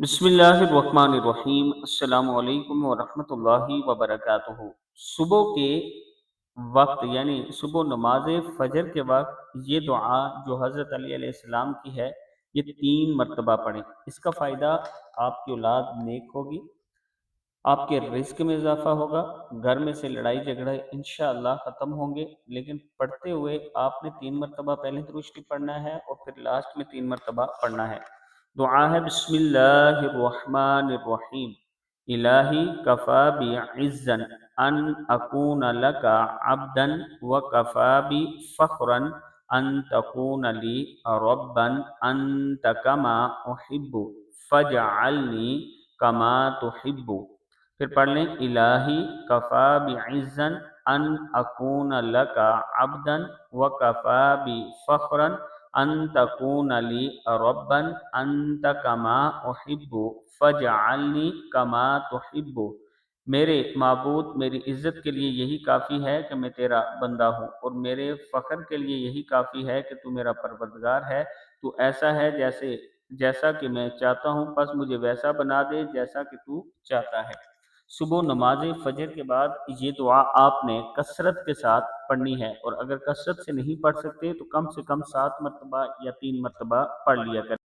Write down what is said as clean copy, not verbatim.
بسم اللہ الرحمن الرحیم، السلام علیکم ورحمۃ اللہ وبرکاتہ۔ صبح کے وقت یعنی صبح نماز فجر کے وقت یہ دعا جو حضرت علی علیہ السلام کی ہے، یہ 3 مرتبہ پڑھیں۔ اس کا فائدہ آپ کی اولاد نیک ہوگی، آپ کے رزق میں اضافہ ہوگا، گھر میں سے لڑائی جھگڑے انشاءاللہ ختم ہوں گے۔ لیکن پڑھتے ہوئے آپ نے 3 مرتبہ پہلے درود شریف پڑھنا ہے اور پھر لاسٹ میں 3 مرتبہ پڑھنا ہے۔ دعا ہے بسم اللہ الرحمن الرحیم۔ الہی کفا be عزن in اکون look Abida وکفا be فخرا ان تکون لی ربا انت کما احب فاجعلنی کما تحب۔ پھر پڑھ لیں الہی کفا بعزن ان اکون لک عبدا وکفا بی فخرا ان تکون لی ربا انت کما احب فاجعلنی کما تحب۔ میرے معبود، میری عزت کے لیے یہی کافی ہے کہ میں تیرا بندہ ہوں، اور میرے فخر کے لیے یہی کافی ہے کہ تو میرا پروردگار ہے۔ تو ایسا ہے جیسا کہ میں چاہتا ہوں، پس مجھے ویسا بنا دے جیسا کہ تو چاہتا ہے۔ صبح نماز فجر کے بعد یہ دعا آپ نے کثرت کے ساتھ پڑھنی ہے، اور اگر کثرت سے نہیں پڑھ سکتے تو کم سے کم 7 مرتبہ یا 3 مرتبہ پڑھ لیا کریں۔